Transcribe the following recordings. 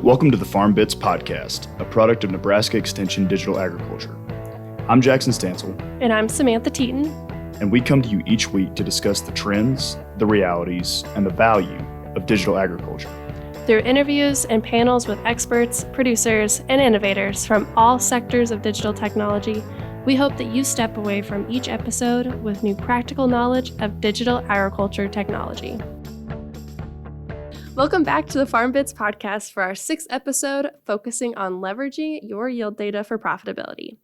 Welcome to the FarmBits podcast, a product of Nebraska Extension Digital Agriculture. I'm Jackson Stansel. And I'm Samantha Teaton. And we come to you each week to discuss the trends, the realities, and the value of digital agriculture. Through interviews and panels with experts, producers, and innovators from all sectors of digital technology, we hope that you step away from each episode with new practical knowledge of digital agriculture technology. Welcome back to the FarmBits podcast for our 6th episode focusing on leveraging your yield data for profitability.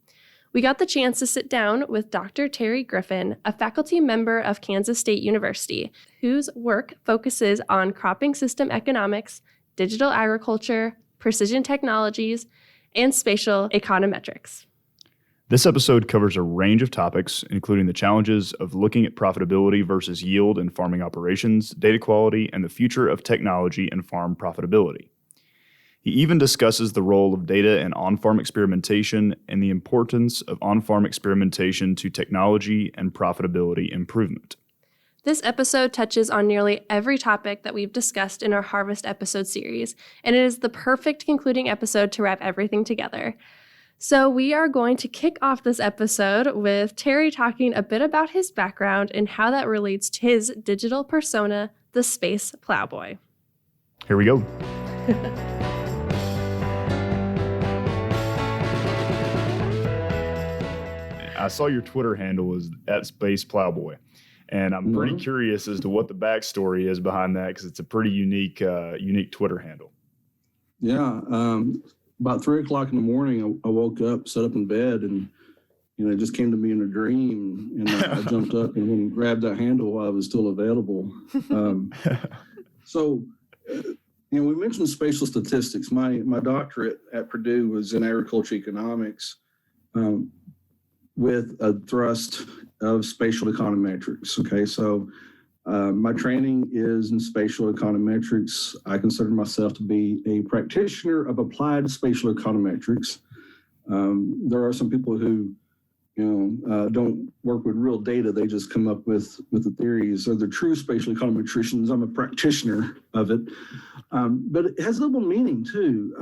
We got the chance to sit down with Dr. Terry Griffin, a faculty member of Kansas State University, whose work focuses on cropping system economics, digital agriculture, precision technologies, and spatial econometrics. This episode covers a range of topics, including the challenges of looking at profitability versus yield in farming operations, data quality, and the future of technology and farm profitability. He even discusses the role of data in on-farm experimentation and the importance of on-farm experimentation to technology and profitability improvement. This episode touches on nearly every topic that we've discussed in our Harvest episode series, and it is the perfect concluding episode to wrap everything together. So we are going to kick off this episode with Terry talking a bit about his background and how that relates to his digital persona, the Space Plowboy. Here we go. I saw your Twitter handle is @SpacePlowboy, and I'm pretty curious as to what the backstory is behind that because it's a pretty unique Twitter handle. Yeah, about 3 o'clock in the morning, I woke up, sat up in bed, and it just came to me in a dream, and I jumped up and grabbed that handle while it was still available. We mentioned spatial statistics. My doctorate at Purdue was in agriculture economics, with a thrust of spatial econometrics. Okay, so my training is in spatial econometrics. I consider myself to be a practitioner of applied spatial econometrics. There are some people who, don't work with real data. They just come up with the theories. They're the true spatial econometricians. I'm a practitioner of it. But it has double meaning too.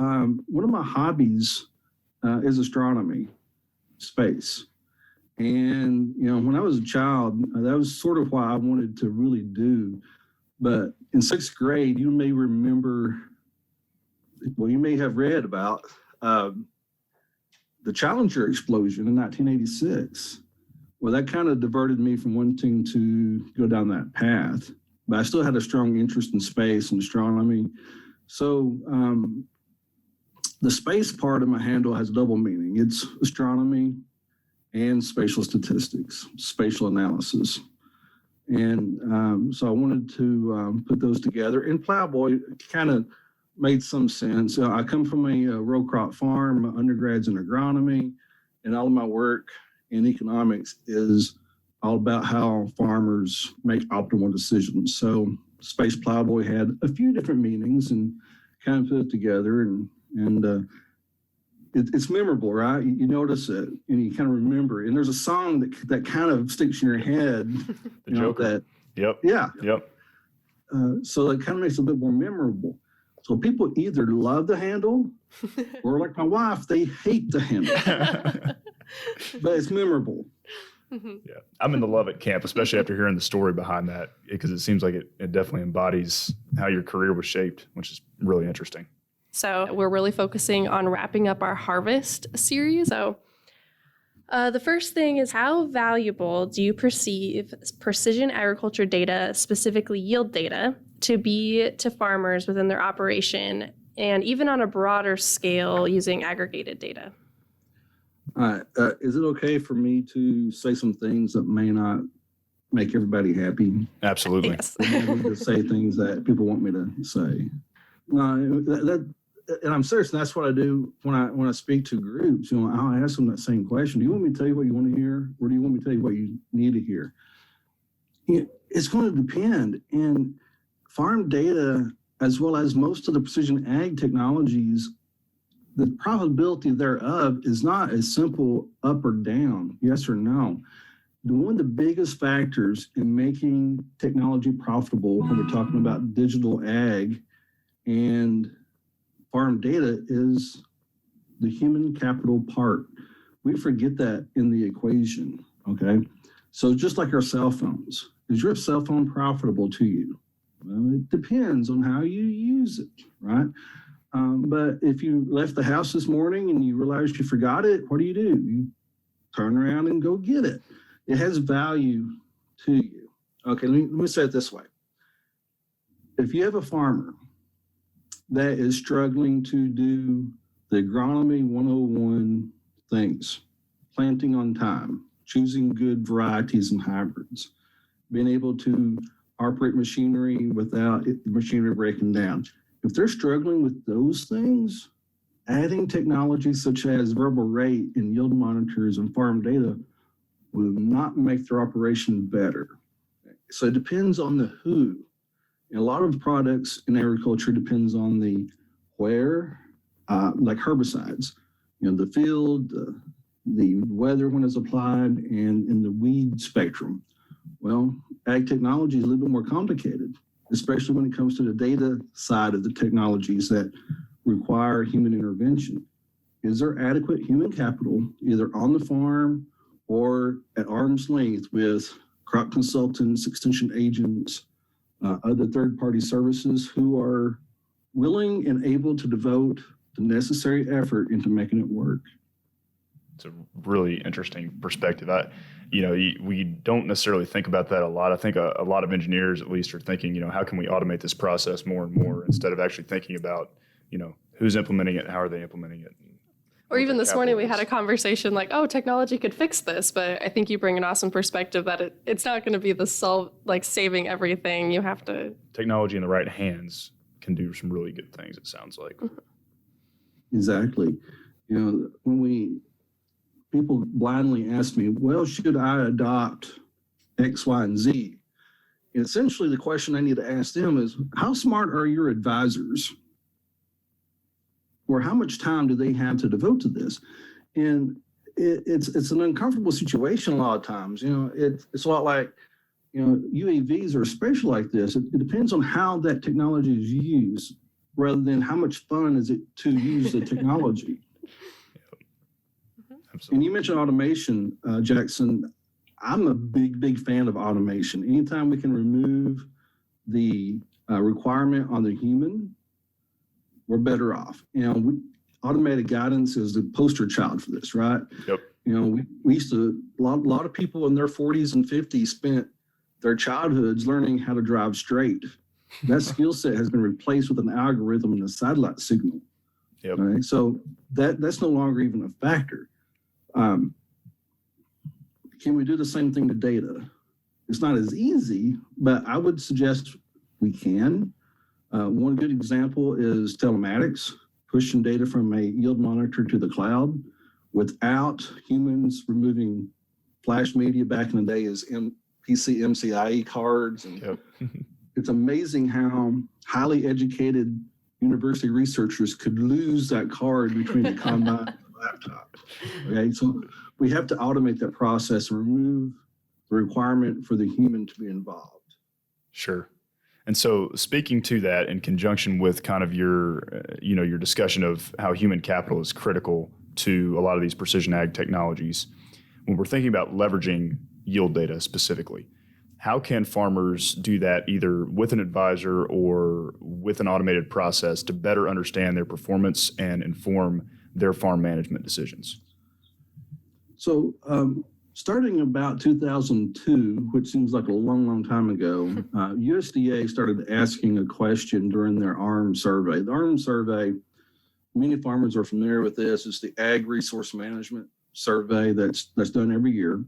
One of my hobbies is astronomy, space. And, when I was a child, that was sort of what I wanted to really do. But in 6th grade, you may remember, you may have read about the Challenger explosion in 1986. Well, that kind of diverted me from wanting to go down that path. But I still had a strong interest in space and astronomy. So the space part of my handle has double meaning. It's astronomy and spatial statistics, spatial analysis. And so I wanted to put those together. And Plowboy kind of made some sense. I come from a row crop farm. My undergrad's in agronomy, and all of my work in economics is all about how farmers make optimal decisions. So Space Plowboy had a few different meanings and kind of put it together, and it's memorable, right? You notice it and you kind of remember it. And there's a song that kind of sticks in your head. The Joker. Yep. So it kind of makes it a bit more memorable. So people either love the handle or, like my wife, they hate the handle. But it's memorable. Yeah, I'm in the love it camp, especially after hearing the story behind that, because it seems like it definitely embodies how your career was shaped, which is really interesting. So we're really focusing on wrapping up our Harvest series. So the first thing is, how valuable do you perceive precision agriculture data, specifically yield data, to be to farmers within their operation and even on a broader scale using aggregated data? All right. Is it okay for me to say some things that may not make everybody happy? Absolutely. Yes. I need to say things that people want me to say. And I'm serious. And that's what I do when I speak to groups. I'll ask them that same question. Do you want me to tell you what you want to hear, or do you want me to tell you what you need to hear? It's going to depend. And farm data, as well as most of the precision ag technologies, the profitability thereof is not as simple up or down, yes or no. One of the biggest factors in making technology profitable when we're talking about digital ag and farm data is the human capital part. We forget that in the equation, okay? So just like our cell phones, is your cell phone profitable to you? Well, it depends on how you use it, right? But if you left the house this morning and you realized you forgot it, what do? You turn around and go get it. It has value to you. Okay, let me say it this way. If you have a farmer that is struggling to do the agronomy 101 things, planting on time, choosing good varieties and hybrids, being able to operate machinery without the machinery breaking down. If they're struggling with those things, adding technology such as variable rate and yield monitors and farm data will not make their operation better. So it depends on the who. And a lot of products in agriculture depends on the where, like herbicides, the field, the weather when it's applied, and in the weed spectrum. Well, ag technology is a little bit more complicated, especially when it comes to the data side of the technologies that require human intervention. Is there adequate human capital either on the farm or at arm's length with crop consultants, extension agents, other third-party services who are willing and able to devote the necessary effort into making it work? It's a really interesting perspective. We don't necessarily think about that a lot. I think a lot of engineers, at least, are thinking, how can we automate this process more and more, instead of actually thinking about, who's implementing it, how are they implementing it. Or even this morning we had a conversation like, technology could fix this, but I think you bring an awesome perspective that it's not going to be the saving everything. You have to. Technology in the right hands can do some really good things, it sounds like. Exactly. When people blindly ask me, well, should I adopt X, Y, and Z? And essentially the question I need to ask them is, how smart are your advisors? Or how much time do they have to devote to this? And it's an uncomfortable situation a lot of times. It's a lot like, UAVs or spatial like this. It depends on how that technology is used rather than how much fun is it to use the technology. Absolutely. And you mentioned automation, Jackson. I'm a big fan of automation. Anytime we can remove the requirement on the human, we're better off. Automated guidance is the poster child for this, right? Yep. We used to, a lot of people in their 40s and 50s spent their childhoods learning how to drive straight. That skill set has been replaced with an algorithm and a satellite signal. Yep. Right? So that's no longer even a factor. Can we do the same thing to data? It's not as easy, but I would suggest we can. One good example is telematics, pushing data from a yield monitor to the cloud without humans removing flash media. Back in the day as PC MCIE cards. And yep. It's amazing how highly educated university researchers could lose that card between the combine and the laptop. Okay, so we have to automate that process and remove the requirement for the human to be involved. Sure. And so speaking to that in conjunction with kind of your discussion of how human capital is critical to a lot of these precision ag technologies, when we're thinking about leveraging yield data specifically, how can farmers do that either with an advisor or with an automated process to better understand their performance and inform their farm management decisions? So starting about 2002, which seems like a long time ago, USDA started asking a question during their ARM survey. The ARM survey, many farmers are familiar with this. It's the Ag Resource Management Survey that's done every year.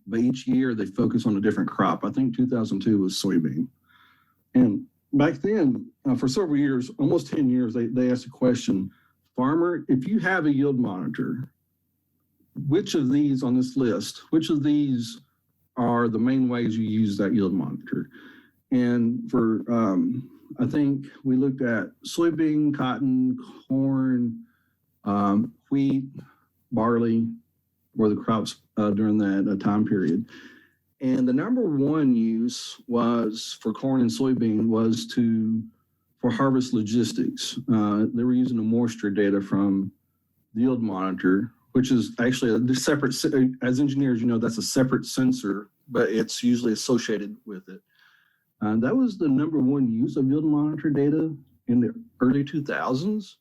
But each year they focus on a different crop. I think 2002 was soybean. And back then, for several years, almost 10 years, they asked a question, farmer, if you have a yield monitor, which of these on this list, which of these are the main ways you use that yield monitor? And for, I think we looked at soybean, cotton, corn, wheat, barley, were the crops during that time period. And the number one use was for corn and soybean was to for harvest logistics. They were using the moisture data from the yield monitor, which is actually a separate, as engineers, that's a separate sensor, but it's usually associated with it. That was the number one use of yield monitor data in the early 2000s.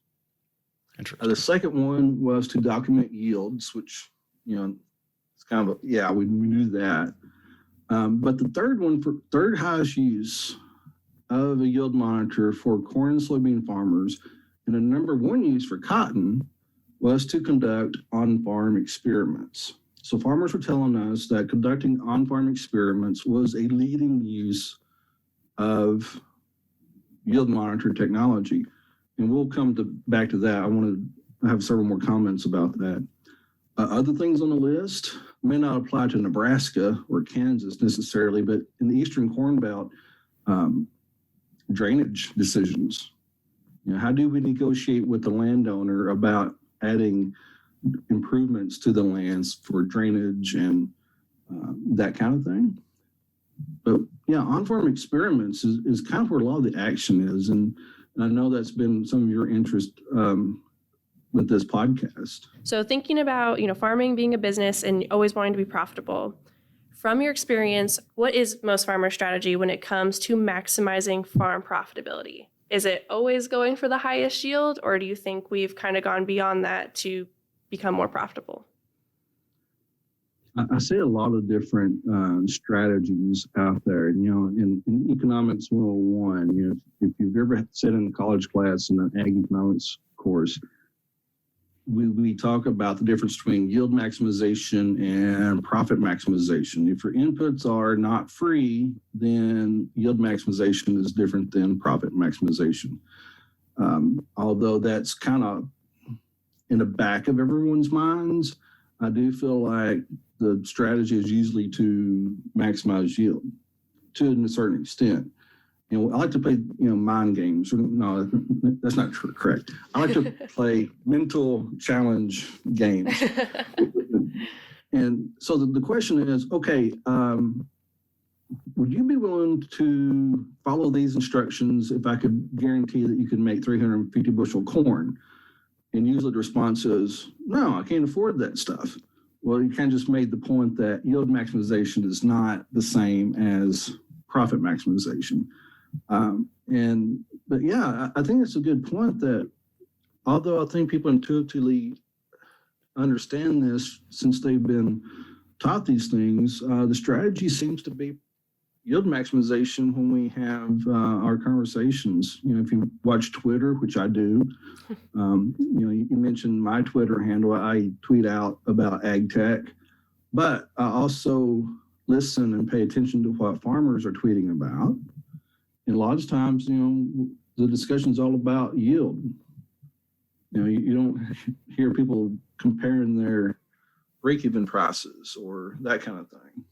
Interesting. The second one was to document yields, which, it's kind of, we knew that. But the third highest use of a yield monitor for corn and soybean farmers, and the number one use for cotton, was to conduct on-farm experiments. So farmers were telling us that conducting on-farm experiments was a leading use of yield monitor technology. And we'll come back to that. I want to have several more comments about that. Other things on the list may not apply to Nebraska or Kansas necessarily, but in the Eastern Corn Belt, drainage decisions. How do we negotiate with the landowner about adding improvements to the lands for drainage and that kind of thing? But on-farm experiments is kind of where a lot of the action is. And I know that's been some of your interest with this podcast. So thinking about, farming being a business and always wanting to be profitable, from your experience, what is most farmers' strategy when it comes to maximizing farm profitability? Is it always going for the highest yield, or do you think we've kind of gone beyond that to become more profitable? I see a lot of different strategies out there. In Economics 101, if you've ever sat in a college class in an ag economics course, we talk about the difference between yield maximization and profit maximization. If your inputs are not free, then yield maximization is different than profit maximization. Although that's kind of in the back of everyone's minds, I do feel like the strategy is usually to maximize yield to a certain extent. I like to play, mind games. No, that's not correct. I like to play mental challenge games. And so the question is, okay, would you be willing to follow these instructions if I could guarantee that you could make 350 bushel corn? And usually the response is, no, I can't afford that stuff. Well, you kind of just made the point that yield maximization is not the same as profit maximization. But I think it's a good point that although I think people intuitively understand this since they've been taught these things, the strategy seems to be yield maximization when we have our conversations. If you watch Twitter, which I do, you mentioned my Twitter handle. I tweet out about ag tech, but I also listen and pay attention to what farmers are tweeting about. And a lot of times, the discussion is all about yield. You don't hear people comparing their breakeven prices or that kind of thing.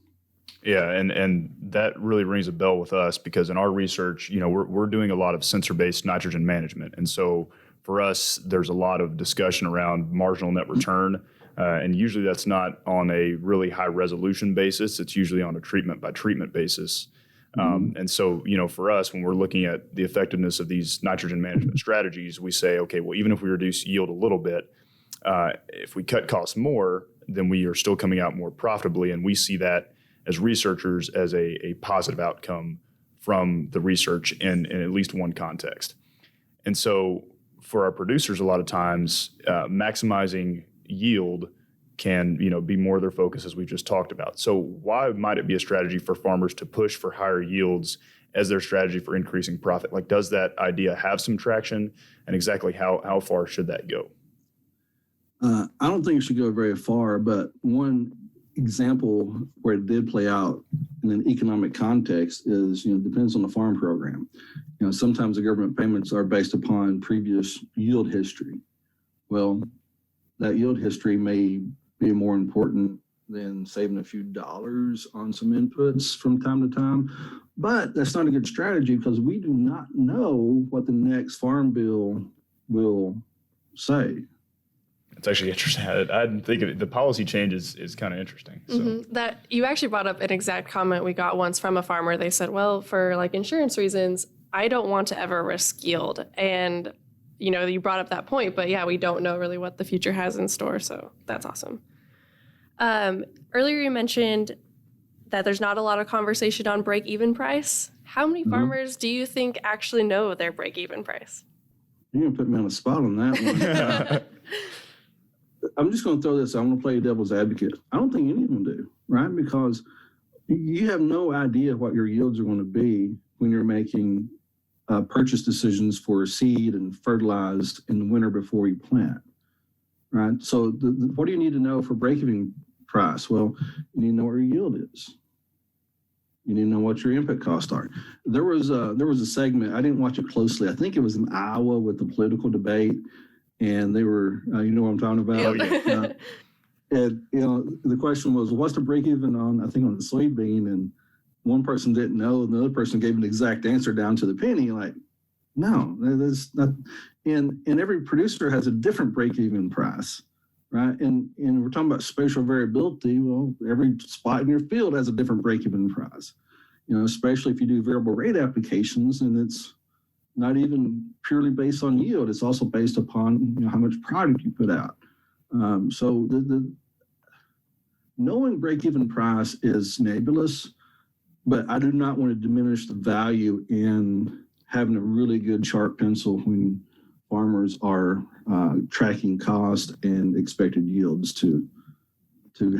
Yeah, and that really rings a bell with us because in our research, we're doing a lot of sensor-based nitrogen management. And so for us, there's a lot of discussion around marginal net return. And usually that's not on a really high resolution basis. It's usually on a treatment by treatment basis. And so, for us, when we're looking at the effectiveness of these nitrogen management strategies, we say, okay, well, even if we reduce yield a little bit, if we cut costs more, then we are still coming out more profitably. And we see that as researchers as a positive outcome from the research in at least one context. And so for our producers, a lot of times, maximizing yield can be more their focus, as we just talked about. So why might it be a strategy for farmers to push for higher yields as their strategy for increasing profit? Like, does that idea have some traction, and exactly how far should that go? I don't think it should go very far, but one example where it did play out in an economic context is, depends on the farm program. Sometimes the government payments are based upon previous yield history. Well, that yield history may be more important than saving a few dollars on some inputs from time to time. But that's not a good strategy because we do not know what the next farm bill will say. It's actually interesting. I didn't think of it. The policy change is kind of interesting. So. That you actually brought up an exact comment we got once from a farmer. They said, well, for insurance reasons, I don't want to ever risk yield. And, you brought up that point, but yeah, we don't know really what the future has in store. So that's awesome. Earlier you mentioned that there's not a lot of conversation on break-even price. How many farmers do you think actually know their break-even price? You're going to put me on the spot on that one. I'm just going to throw this. I'm going to play devil's advocate. I don't think any of them do, right? Because you have no idea what your yields are going to be when you're making purchase decisions for seed and fertilized in the winter before you plant, right? So what do you need to know for break-even price? Well, you need to know what your yield is. You need to know what your input costs are. There was a segment, I didn't watch it closely. I think it was in Iowa with the political debate, and they were, you know what I'm talking about? Oh, yeah. And, the question was, what's the break even on the soybean? And one person didn't know, and the other person gave an exact answer down to the penny. Like, no, that's not. And every producer has a different break even price, right? And we're talking about spatial variability. Well, every spot in your field has a different break even price, especially if you do variable rate applications, and it's not even purely based on yield. It's also based upon how much product you put out. So the knowing break-even price is nebulous, but I do not want to diminish the value in having a really good sharp pencil when farmers are tracking cost and expected yields to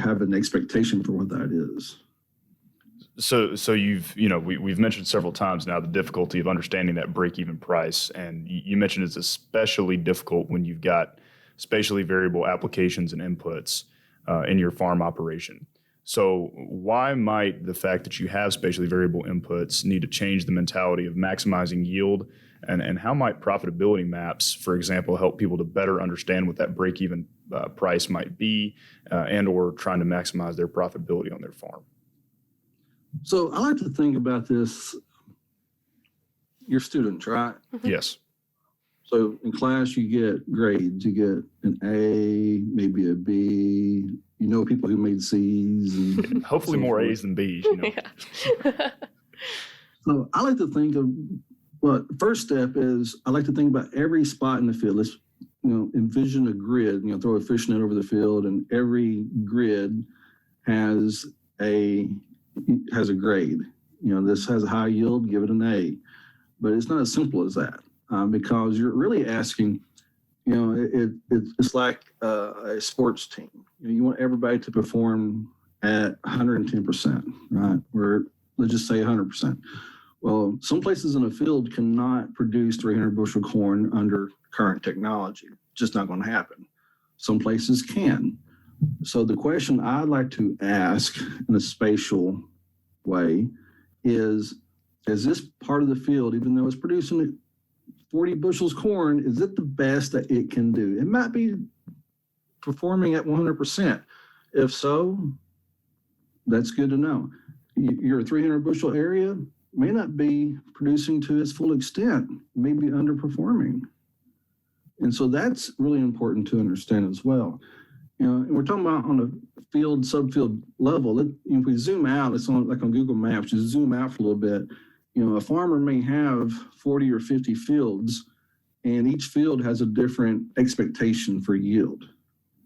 have an expectation for what that is. So we've mentioned several times now the difficulty of understanding that break-even price, and you mentioned it's especially difficult when you've got spatially variable applications and inputs in your farm operation. So why might the fact that you have spatially variable inputs need to change the mentality of maximizing yield, and how might profitability maps, for example, help people to better understand what that break-even price might be and or trying to maximize their profitability on their farm? So I like to think about this, your students, right? Mm-hmm. Yes. So in class, you get grades. You get an A, maybe a B. People who made C's. And hopefully more A's than B's. Yeah. So I like to think of, first step is I like to think about every spot in the field. Let's, envision a grid, throw a fishnet over the field, and every grid has a grade. This has a high yield, give it an A. But it's not as simple as that because you're really asking, it's like a sports team. You want everybody to perform at 110%, right? Or let's just say 100%. Well, some places in a field cannot produce 300 bushel corn under current technology. Just not going to happen. Some places can. So the question I'd like to ask in a spatial way is this part of the field, even though it's producing 40 bushels corn, is it the best that it can do? It might be performing at 100%. If so, that's good to know. Your 300 bushel area may not be producing to its full extent, may be underperforming. And so that's really important to understand as well. And we're talking about on a field, subfield level. If we zoom out, it's on Google Maps, just zoom out for a little bit. A farmer may have 40 or 50 fields, and each field has a different expectation for yield,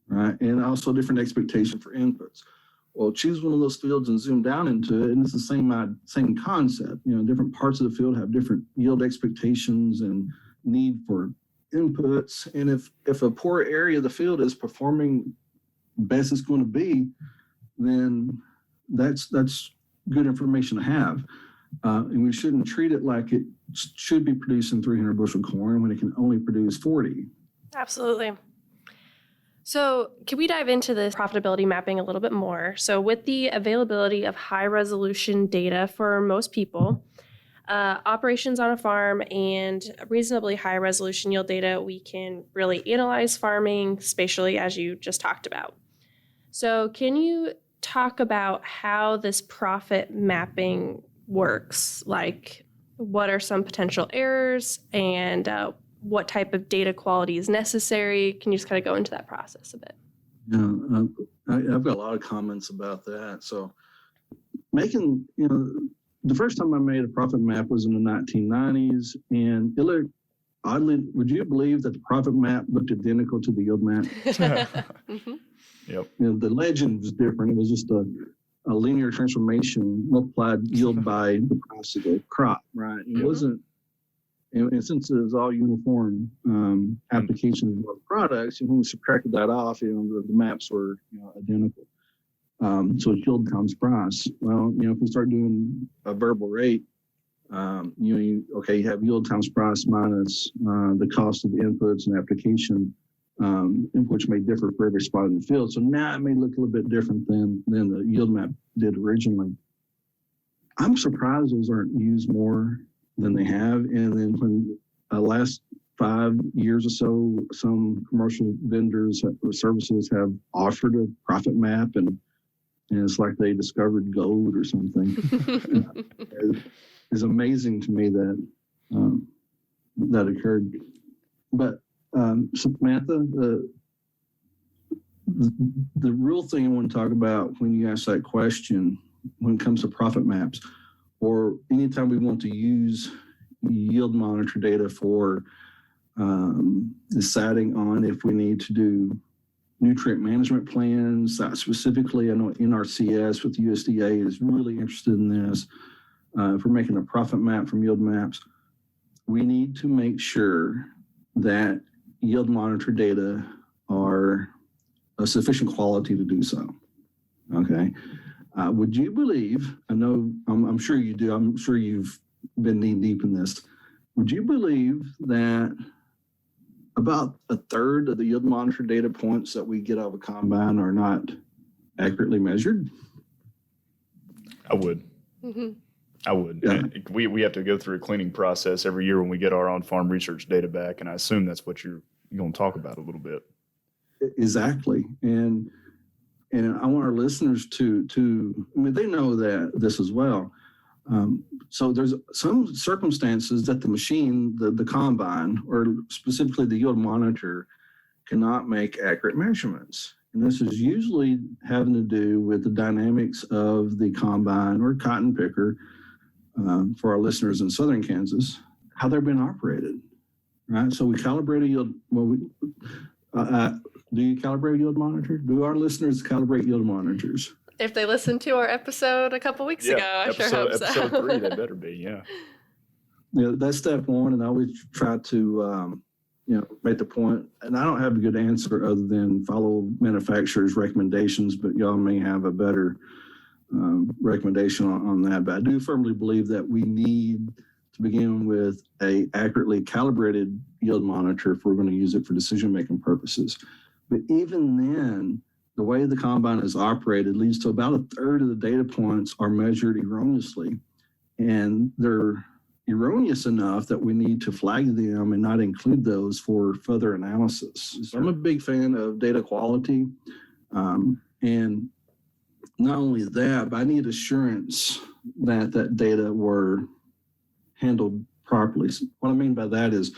right? And also different expectation for inputs. Well, choose one of those fields and zoom down into it, and it's the same concept. Different parts of the field have different yield expectations and need for inputs. And if a poor area of the field is performing best it's going to be, then that's good information to have. And we shouldn't treat it like it should be producing 300 bushel corn when it can only produce 40. Absolutely. So can we dive into this profitability mapping a little bit more? So with the availability of high resolution data for most people, operations on a farm and reasonably high resolution yield data, we can really analyze farming spatially, as you just talked about. So can you talk about how this profit mapping works? Like, what are some potential errors and what type of data quality is necessary? Can you just kind of go into that process a bit? Yeah, I've got a lot of comments about that. So making, the first time I made a profit map was in the 1990s, and it looked oddly, would you believe that the profit map looked identical to the yield map? Mm-hmm. Yep. The legend was different. It was just a linear transformation multiplied yield by the price of the crop, right? It wasn't, and since it was all uniform application of products, and when we subtracted that off, the maps were identical. So it's yield times price. Well, if we start doing a variable rate, you have yield times price minus the cost of the inputs and application, which may differ for every spot in the field. So now it may look a little bit different than the yield map did originally. I'm surprised those aren't used more than they have. And then when last 5 years or so, some commercial vendors or services have offered a profit map, and it's like they discovered gold or something. It's amazing to me that that occurred. But Samantha, the real thing I want to talk about when you ask that question, when it comes to profit maps, or anytime we want to use yield monitor data for deciding on if we need to do nutrient management plans, specifically, I know NRCS with USDA is really interested in this. If we're making a profit map from yield maps, we need to make sure that yield monitor data are of sufficient quality to do so. Okay. Would you believe, I know, I'm sure you do, I'm sure you've been knee deep in this. Would you believe that about a third of the yield monitor data points that we get out of a combine are not accurately measured? I would. Mm-hmm. I would. Yeah. We have to go through a cleaning process every year when we get our on-farm research data back, and I assume that's what you're going to talk about a little bit. Exactly. And I want our listeners to they know that this as well. So there's some circumstances that the machine, the combine, or specifically the yield monitor, cannot make accurate measurements. And this is usually having to do with the dynamics of the combine or cotton picker, for our listeners in southern Kansas, how they're being operated, right? So we calibrate a yield. Well, do you calibrate a yield monitor? Do our listeners calibrate yield monitors? If they listened to our episode a couple weeks ago, I sure hope so. Episode 3, they better be, yeah. Yeah, that's step one, and I always try to, make the point, and I don't have a good answer other than follow manufacturers' recommendations, but y'all may have a better recommendation on that. But I do firmly believe that we need to begin with a accurately calibrated yield monitor if we're going to use it for decision-making purposes. But even then, the way the combine is operated leads to about a third of the data points are measured erroneously. And they're erroneous enough that we need to flag them and not include those for further analysis. So I'm a big fan of data quality. And not only that, but I need assurance that that data were handled properly. So what I mean by that is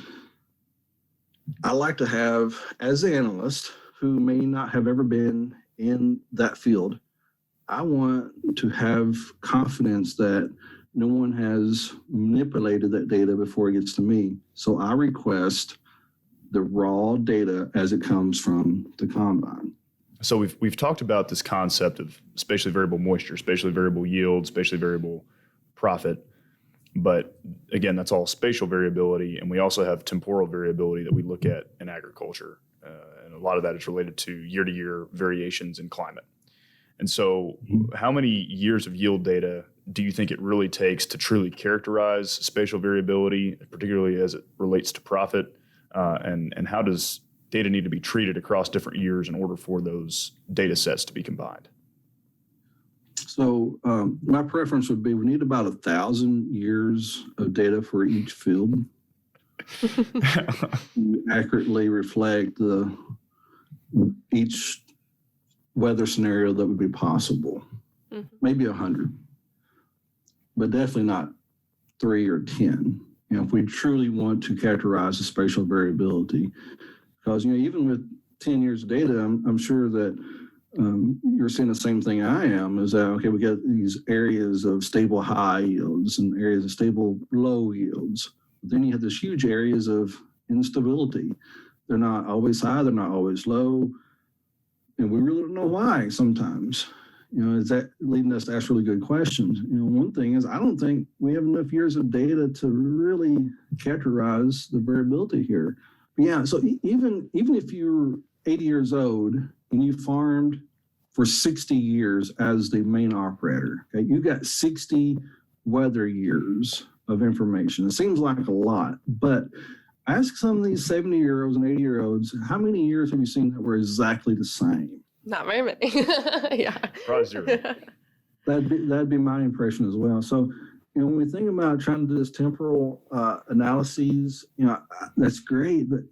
I like to have, as an analyst who may not have ever been in that field, I want to have confidence that no one has manipulated that data before it gets to me. So I request the raw data as it comes from the combine. So we've talked about this concept of spatially variable moisture, spatially variable yield, spatially variable profit. But again, that's all spatial variability. And we also have temporal variability that we look at in agriculture. And a lot of that is related to year-to-year variations in climate. And so how many years of yield data do you think it really takes to truly characterize spatial variability, particularly as it relates to profit? And how does data need to be treated across different years in order for those data sets to be combined? So my preference would be we need about 1,000 years of data for each field to accurately reflect each weather scenario that would be possible. Mm-hmm. Maybe 100, but definitely not 3 or 10. If we truly want to characterize the spatial variability, because even with 10 years of data, I'm sure that you're seeing the same thing I am, is that, okay, we got these areas of stable high yields and areas of stable low yields. But then you have this huge areas of instability. They're not always high, they're not always low. And we really don't know why sometimes. Is that leading us to ask really good questions? One thing is, I don't think we have enough years of data to really characterize the variability here. But yeah, so even if you're 80 years old and you farmed for 60 years as the main operator, okay, you got 60 weather years of information. It seems like a lot, but ask some of these 70-year-olds and 80-year-olds, how many years have you seen that were exactly the same? Not very many. Yeah. Probably zero. That'd be my impression as well. So, when we think about trying to do this temporal analyses, that's great. But,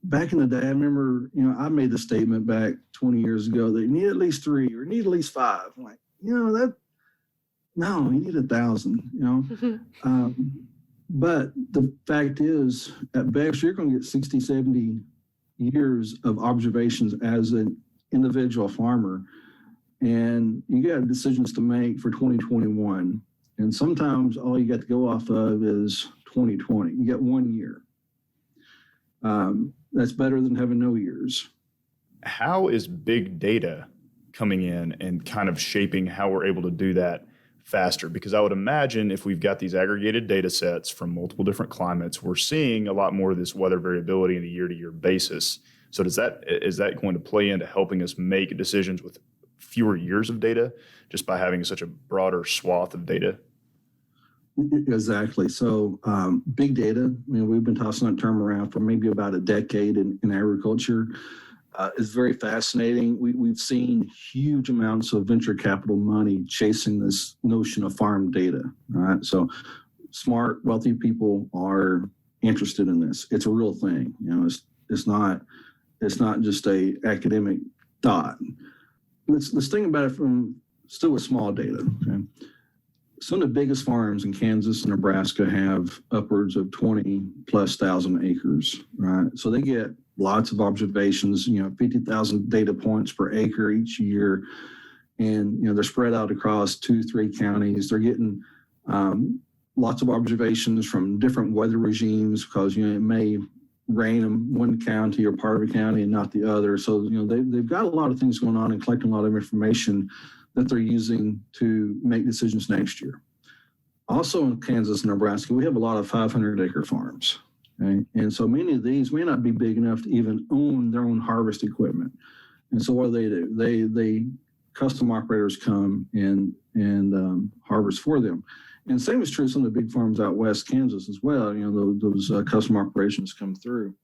back in the day, I remember, I made the statement back 20 years ago that you need at least 3 or you need at least 5. I'm like, no, you need 1,000, But the fact is, at best, you're going to get 60, 70 years of observations as an individual farmer. And you got decisions to make for 2021. And sometimes all you got to go off of is 2020. You got 1 year. That's better than having no years. How is big data coming in and kind of shaping how we're able to do that faster? Because I would imagine if we've got these aggregated data sets from multiple different climates, we're seeing a lot more of this weather variability on a year-to-year basis. So is that going to play into helping us make decisions with fewer years of data just by having such a broader swath of data? Exactly. So big data, we've been tossing that term around for maybe about a decade in agriculture. Is very fascinating. We've seen huge amounts of venture capital money chasing this notion of farm data. Right. So smart, wealthy people are interested in this. It's a real thing. It's not just a academic thought. Let's think about it from still with small data. Okay. Some of the biggest farms in Kansas and Nebraska have upwards of 20,000+ acres, right? So they get lots of observations, 50,000 data points per acre each year. And, they're spread out across 2-3 counties. They're getting lots of observations from different weather regimes because, it may rain in one county or part of a county and not the other. So, they've got a lot of things going on and collecting a lot of information that they're using to make decisions next year. Also in Kansas and Nebraska, we have a lot of 500-acre farms. Okay? And so many of these may not be big enough to even own their own harvest equipment. And so what do? They custom operators come and harvest for them. And same is true of some of the big farms out west Kansas as well. Those custom operations come through.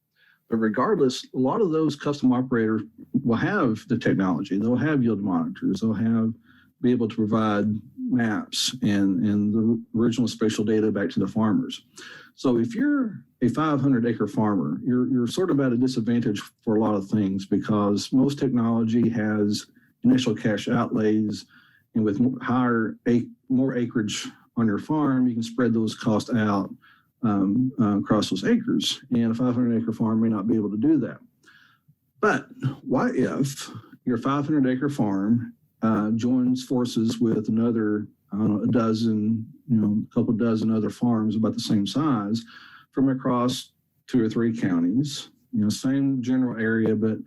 But regardless, a lot of those custom operators will have the technology. They'll have yield monitors. They'll be able to provide maps and the original spatial data back to the farmers. So if you're a 500-acre farmer, you're sort of at a disadvantage for a lot of things because most technology has initial cash outlays, and with more acreage on your farm, you can spread those costs out across those acres, and a 500-acre farm may not be able to do that. But what if your 500-acre farm joins forces with another, a couple dozen other farms about the same size from across 2 or 3 counties, same general area, but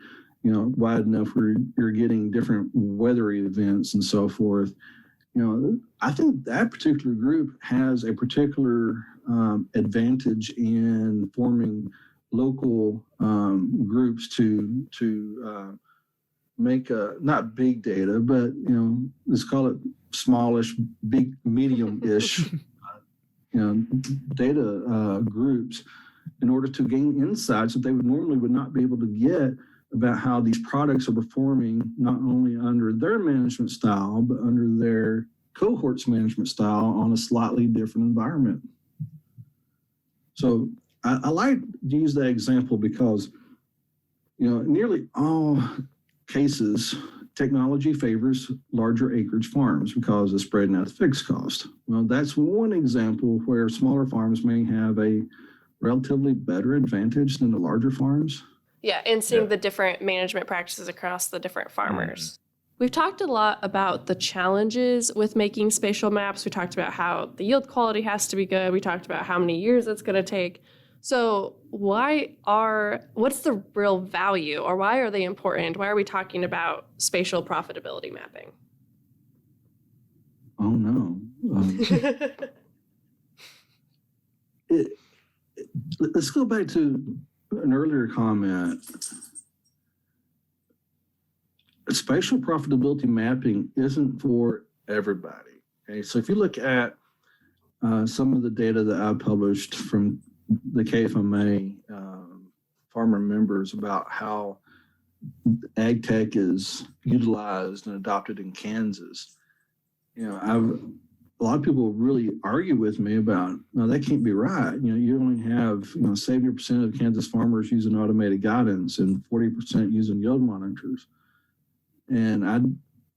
wide enough where you're getting different weather events and so forth. I think that particular group has a particular advantage in forming local groups to make not big data, but let's call it smallish, big, medium-ish data groups in order to gain insights that they would not be able to get about how these products are performing not only under their management style, but under their cohort's management style on a slightly different environment. So I like to use that example because, nearly all cases, technology favors larger acreage farms because of spreading out the fixed cost. Well, that's one example where smaller farms may have a relatively better advantage than the larger farms. Yeah, and seeing Yeah. the different management practices across the different farmers. We've talked a lot about the challenges with making spatial maps. We talked about how the yield quality has to be good. We talked about how many years it's going to take. So what's the real value, or why are they important? Why are we talking about spatial profitability mapping? Oh, no. Let's go back to an earlier comment. Spatial profitability mapping isn't for everybody. Okay, so if you look at some of the data that I published from the KFMA farmer members about how ag tech is utilized and adopted in Kansas, a lot of people really argue with me about, no, that can't be right. You only have 70% of Kansas farmers using automated guidance and 40% using yield monitors. And I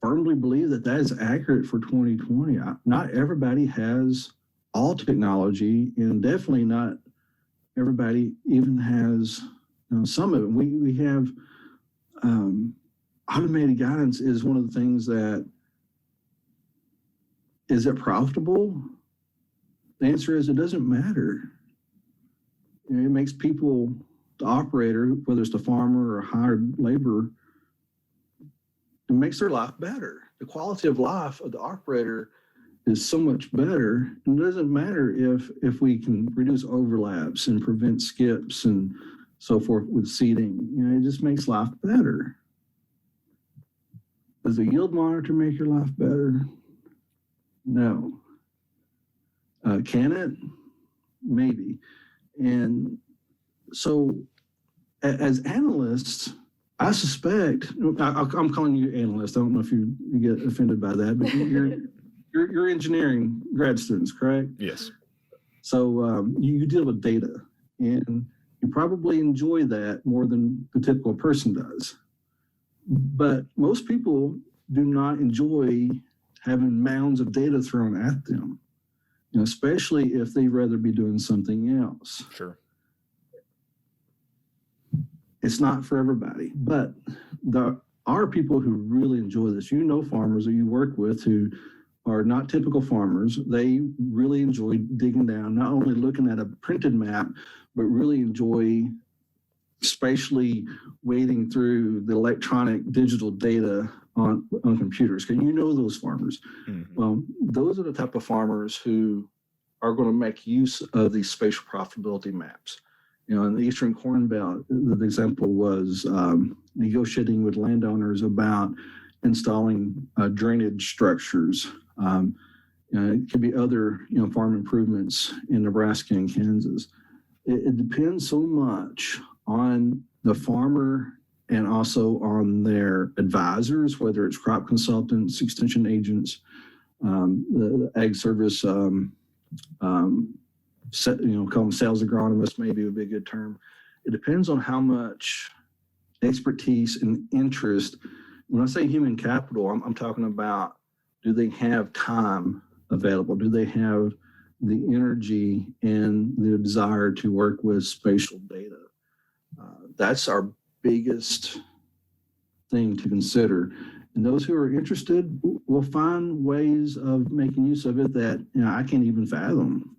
firmly believe that is accurate for 2020. Not everybody has all technology, and definitely not everybody even has some of it. We have automated guidance is one of the things that, is it profitable? The answer is it doesn't matter. It makes people, the operator, whether it's the farmer or hired labor, it makes their life better. The quality of life of the operator is so much better. And it doesn't matter if we can reduce overlaps and prevent skips and so forth with seeding. It just makes life better. Does a yield monitor make your life better? No. Can it? Maybe. And so as analysts, I suspect, I'm calling you analyst. I don't know if you get offended by that, but you're engineering grad students, correct? Yes. So you deal with data, and you probably enjoy that more than the typical person does. But most people do not enjoy having mounds of data thrown at them, especially if they'd rather be doing something else. Sure. It's not for everybody, but there are people who really enjoy this. Farmers that you work with who are not typical farmers. They really enjoy digging down, not only looking at a printed map, but really enjoy spatially wading through the electronic digital data on computers. Can those farmers? Mm-hmm. Well, those are the type of farmers who are going to make use of these spatial profitability maps. In the Eastern Corn Belt, the example was negotiating with landowners about installing drainage structures. It could be other, farm improvements in Nebraska and Kansas. It depends so much on the farmer and also on their advisors, whether it's crop consultants, extension agents, the ag service, call them sales agronomists, maybe would be a good term. It depends on how much expertise and interest. When I say human capital, I'm talking about, do they have time available? Do they have the energy and the desire to work with spatial data? That's our biggest thing to consider. And those who are interested will find ways of making use of it that I can't even fathom.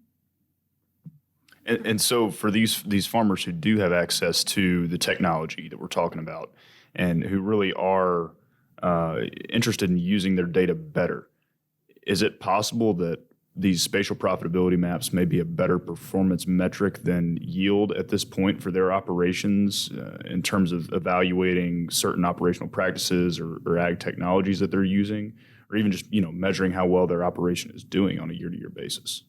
And so for these farmers who do have access to the technology that we're talking about and who really are interested in using their data better, is it possible that these spatial profitability maps may be a better performance metric than yield at this point for their operations in terms of evaluating certain operational practices or ag technologies that they're using, or even just measuring how well their operation is doing on a year-to-year basis?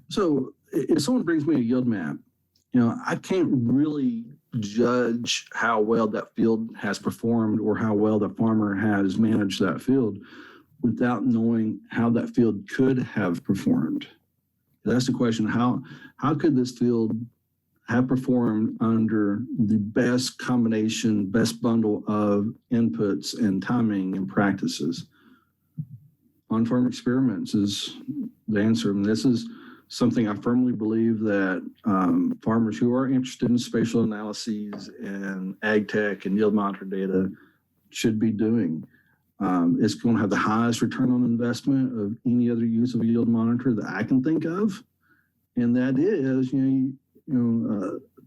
So if someone brings me a yield map, I can't really judge how well that field has performed or how well the farmer has managed that field without knowing how that field could have performed. That's the question. How could this field have performed under the best combination, best bundle of inputs and timing and practices? On-farm experiments is the answer. And this is something I firmly believe that farmers who are interested in spatial analyses and ag tech and yield monitor data should be doing. It's going to have the highest return on investment of any other use of a yield monitor that I can think of, and that is,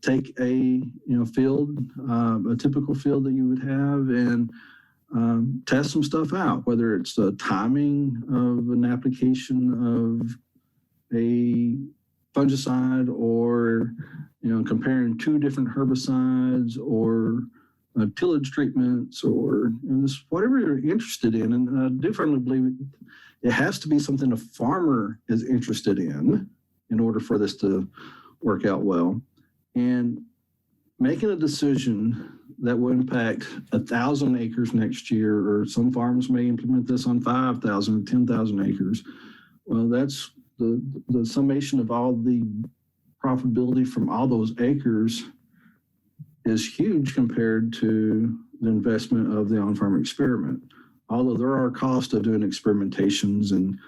take a field, a typical field that you would have, and test some stuff out, whether it's the timing of an application of a fungicide, or comparing two different herbicides, or tillage treatments, or just whatever you're interested in. And I do firmly believe it has to be something a farmer is interested in order for this to work out well. And making a decision that will impact 1,000 acres next year, or some farms may implement this on 5,000 or 10,000 acres. Well, that's the summation of all the profitability from all those acres is huge compared to the investment of the on-farm experiment. Although there are costs of doing experimentations, and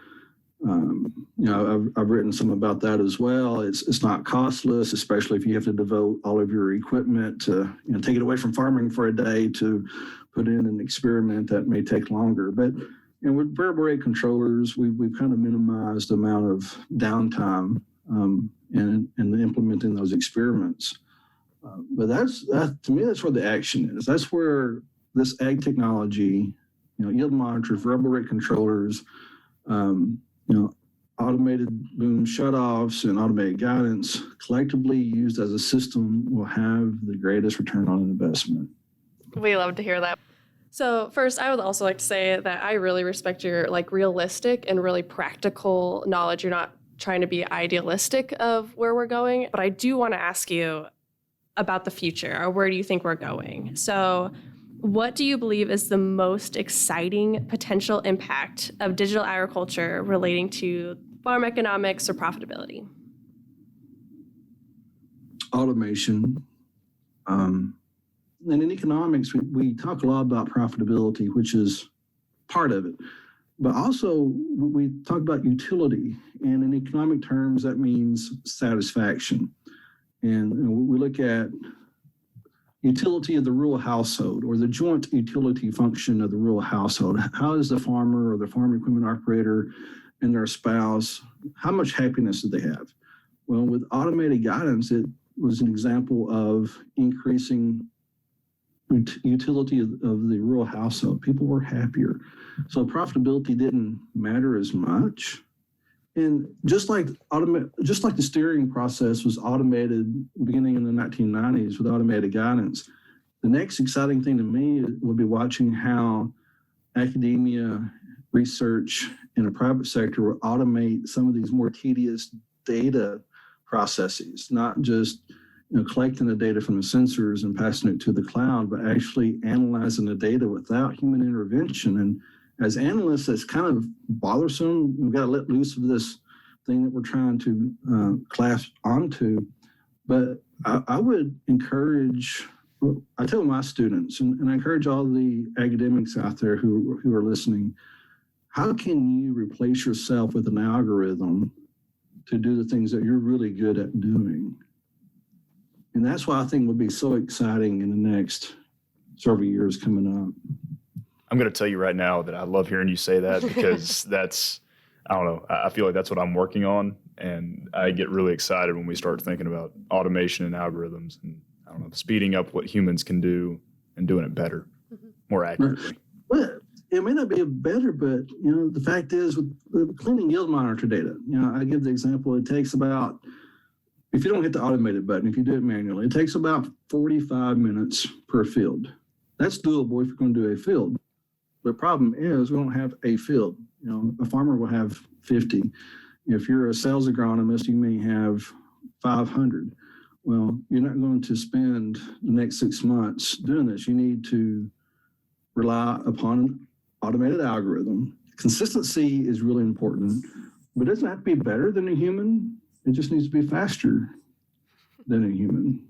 I've written some about that as well. It's not costless, especially if you have to devote all of your equipment to take it away from farming for a day to put in an experiment that may take longer. But with variable rate controllers, we've kind of minimized the amount of downtime in implementing those experiments. But to me, that's where the action is. That's where this ag technology, yield monitors, variable rate controllers, automated boom shutoffs, and automated guidance collectively used as a system will have the greatest return on investment. We love to hear that. So first, I would also like to say that I really respect your realistic and really practical knowledge. You're not trying to be idealistic of where we're going, but I do want to ask you about the future, or where do you think we're going? So what do you believe is the most exciting potential impact of digital agriculture relating to farm economics or profitability? Automation. And in economics, we talk a lot about profitability, which is part of it. But also, we talk about utility. And in economic terms, that means satisfaction. And we look at utility of the rural household, or the joint utility function of the rural household. How is the farmer or the farm equipment operator and their spouse, how much happiness do they have? Well, with automated guidance, it was an example of increasing utility of the rural household. People were happier. So profitability didn't matter as much. And just like the steering process was automated beginning in the 1990s with automated guidance, the next exciting thing to me will be watching how academia, research, and the private sector will automate some of these more tedious data processes, not just collecting the data from the sensors and passing it to the cloud, but actually analyzing the data without human intervention. And as analysts, it's kind of bothersome. We've got to let loose of this thing that we're trying to clasp onto. But I would encourage, I tell my students, and I encourage all the academics out there who are listening, how can you replace yourself with an algorithm to do the things that you're really good at doing? And that's why I think will be so exciting in the next several years coming up. I'm going to tell you right now that I love hearing you say that, because I don't know, I feel like that's what I'm working on. And I get really excited when we start thinking about automation and algorithms and, I don't know, speeding up what humans can do and doing it better, more accurately. Well, it may not be better, but, the fact is with cleaning yield monitor data, I give the example, it takes about, if you don't hit the automated button, if you do it manually, it takes about 45 minutes per field. That's doable if you're going to do a field. The problem is we don't have a field. A farmer will have 50. If you're a sales agronomist, you may have 500. Well, you're not going to spend the next 6 months doing this. You need to rely upon an automated algorithm. Consistency is really important, but it doesn't have to be better than a human. It just needs to be faster than a human.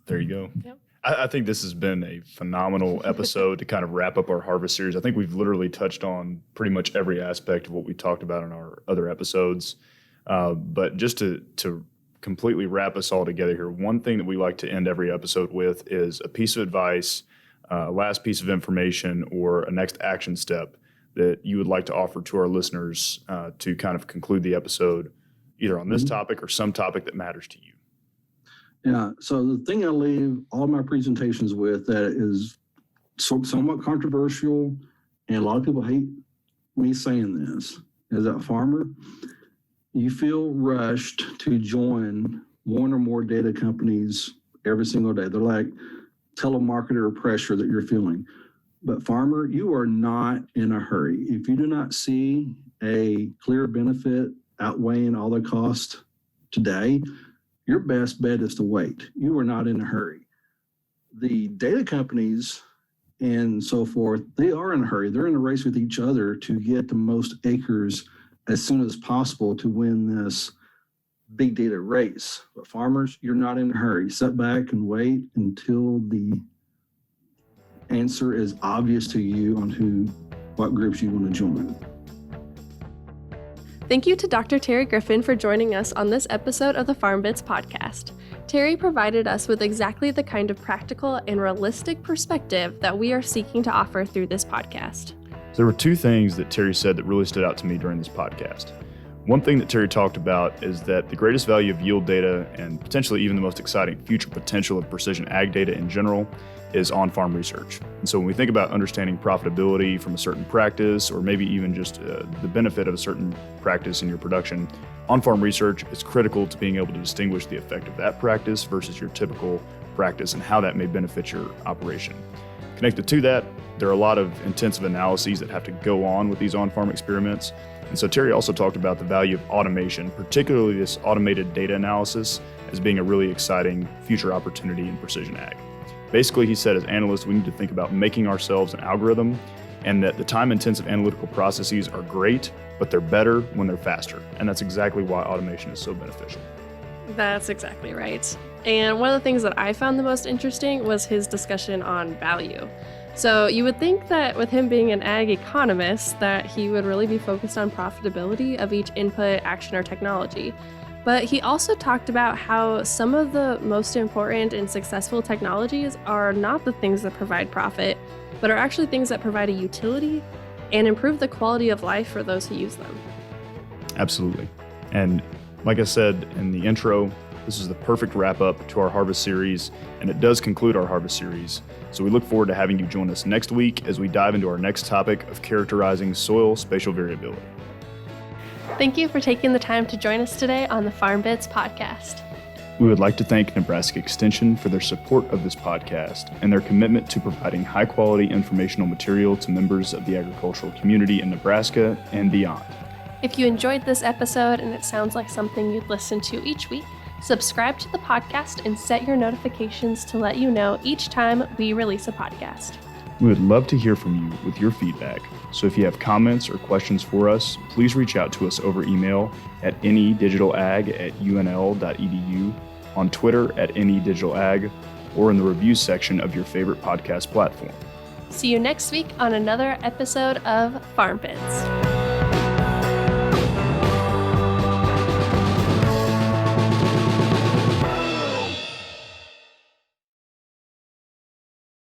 There you go. Yep. I think this has been a phenomenal episode to kind of wrap up our harvest series. I think we've literally touched on pretty much every aspect of what we talked about in our other episodes. But just to completely wrap us all together here, one thing that we like to end every episode with is a piece of advice, a last piece of information, or a next action step that you would like to offer to our listeners to kind of conclude the episode, either on this topic or some topic that matters to you. Yeah. So the thing I leave all my presentations with that is somewhat controversial, and a lot of people hate me saying this, is that farmer, you feel rushed to join one or more data companies every single day. They're like telemarketer pressure that you're feeling. But farmer, you are not in a hurry. If you do not see a clear benefit outweighing all the cost today, your best bet is to wait. You are not in a hurry. The data companies and so forth, they are in a hurry. They're in a race with each other to get the most acres as soon as possible to win this big data race. But farmers, you're not in a hurry. Sit back and wait until the answer is obvious to you on what groups you want to join. Thank you to Dr. Terry Griffin for joining us on this episode of the FarmBits podcast. Terry provided us with exactly the kind of practical and realistic perspective that we are seeking to offer through this podcast. There were two things that Terry said that really stood out to me during this podcast. One thing that Terry talked about is that the greatest value of yield data, and potentially even the most exciting future potential of precision ag data in general, is on-farm research. And so when we think about understanding profitability from a certain practice, or maybe even just the benefit of a certain practice in your production, on-farm research is critical to being able to distinguish the effect of that practice versus your typical practice and how that may benefit your operation. Connected to that, there are a lot of intensive analyses that have to go on with these on-farm experiments. And so Terry also talked about the value of automation, particularly this automated data analysis, as being a really exciting future opportunity in precision ag. Basically, he said, as analysts, we need to think about making ourselves an algorithm, and that the time-intensive analytical processes are great, but they're better when they're faster. And that's exactly why automation is so beneficial. That's exactly right. And one of the things that I found the most interesting was his discussion on value. So you would think that with him being an ag economist, that he would really be focused on profitability of each input, action, or technology. But he also talked about how some of the most important and successful technologies are not the things that provide profit, but are actually things that provide a utility and improve the quality of life for those who use them. Absolutely. And like I said in the intro, this is the perfect wrap up to our harvest series, and it does conclude our harvest series. So we look forward to having you join us next week as we dive into our next topic of characterizing soil spatial variability. Thank you for taking the time to join us today on the FarmBits podcast. We would like to thank Nebraska Extension for their support of this podcast and their commitment to providing high-quality informational material to members of the agricultural community in Nebraska and beyond. If you enjoyed this episode and it sounds like something you'd listen to each week, subscribe to the podcast and set your notifications to let you know each time we release a podcast. We would love to hear from you with your feedback. So if you have comments or questions for us, please reach out to us over email at nedigitalag@unl.edu, on Twitter at nedigitalag, or in the review section of your favorite podcast platform. See you next week on another episode of FarmBits.